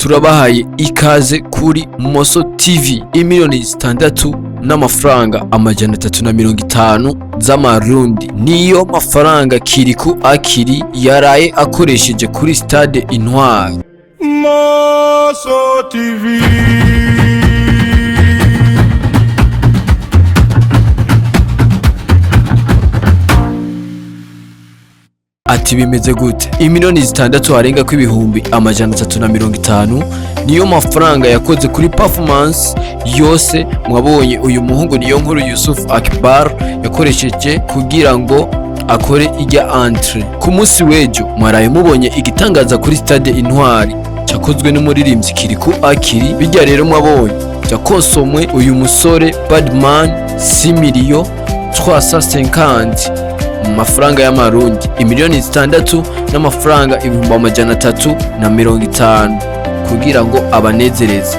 Turabahaye ikaze kuri MOSSO TV. Imiliyoni 6 n'amafaranga amajana 350 z'amarundi niyo mafaranga Kirikou Akiri yaraye akoresheje kuri Stade Intwari. MOSSO TV. Ati bimeze gute? Imiliyoni 6 arenga ku ibihumbi amajana 350 niyo mafaranga yakoze kuri performance yose. Mwabonye uyu muhungu Niyo nkuru Yusufu Akbar yakoresheje kugira ngo akore ijya entre. Ku munsi w'ejo mwaraye mubonye igitangaza kuri Stade Intwari cyakozwe n'umuririmbyi Kirikou Akiri. Bijya rero mwabonye yakosomwe uyu musore Badman 6,350,000 mafaranga y'amarundi, imiliyoni 6 n'amafaranga ibihumbi amajana 350 kugira ngo abanezereze.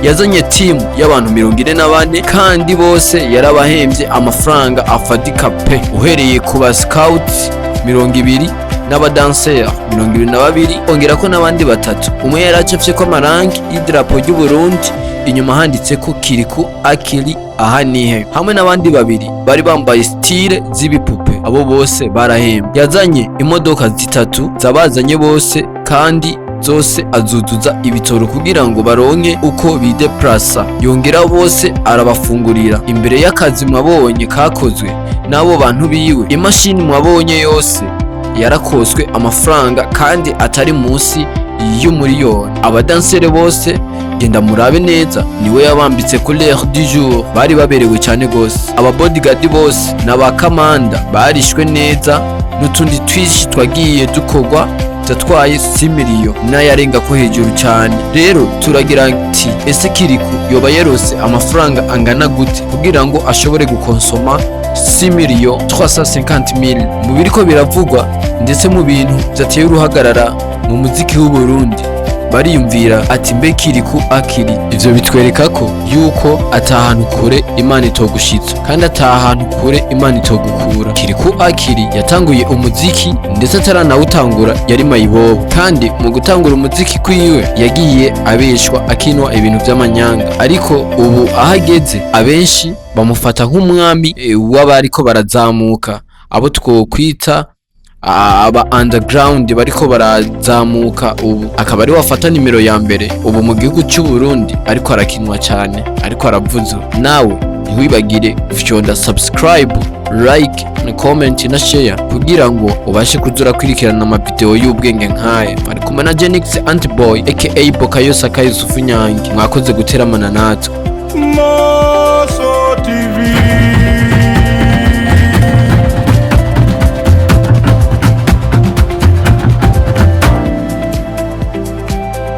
Yazanye timu y'abantu 44 kandi bose yarabahembye amafaranga afadika pe, uhereye ku ba scouts 20 n'abadanseur 22, ongera ko n'abandi batatu. Umwe yaracafye ko amarangi y'idarapo ry'u Burundi, inyuma handitse ko Kirikou Akiri aha nihe, hamwe n'abandi babiri bari bambaye style z'ibipupe. Abo bose barahembwe. Yazanye imodoka 3 zabazanye bose kandi zose azuzuza ibitoro kugira ngo baronke uko bideplasa. Yongera bose arabafungurira. Imbere y'akazi mwabonye kakozwe n'abo bantu biwe, imashini mwabonye yose yarakoswe amafaranga kandi atari munsi y'umuriyoni. Abadansere bose genda murabe neza niwe yabambitse couleur du jour, bari baberewe cyane gose. Aba bodyguard bose n'abakamanda barishwe neza, n'utundi twishi twagiye dukogwa tatwaye 6 miliyoni n'ayarenga ko hejuru cyane. Rero turagira ati ese Kirikou yoba yarose amafaranga angana gute kugira ngo ashobore gukonsoma 6,350,000 mu biriko biravugwa ndetse mu bintu byateye uruhagarara mu muziki w'u Burundi. Bariyumvira ati mbe Kirikou Akiri, ivyo bitwereka ko yuko atahantu kure Imana itogushitsa kandi atahantu kure Imana itogukura. Kirikou Akiri yatanguye umuziki ndetse ataranawutangura yari mayibobo, kandi mu gutangura umuziki kwiwe yagiye abeshwa akinwa ibintu by'amanyanga, ariko ubu ahageze abenshi bamufata nk'umwami w'abariko barazamuka, abo twokwita aba underground bariko barazamuka. Ubu akaba ari wafata nimero ya mbere ubu mu gihugu cy'u Burundi, ariko arakinwa cyane, ariko aravuze. Nawe ntiwibagire gufyonda subscribe, like na comment na share kugira ngo ubashe kuzura kwirikirana amavideo y'ubwenge nk'aya. Bari kumwe na Genix Antboy aka Bokayo Saka Yusufu Nyange. Mwakoze guteramana natwe. MOSSO TV.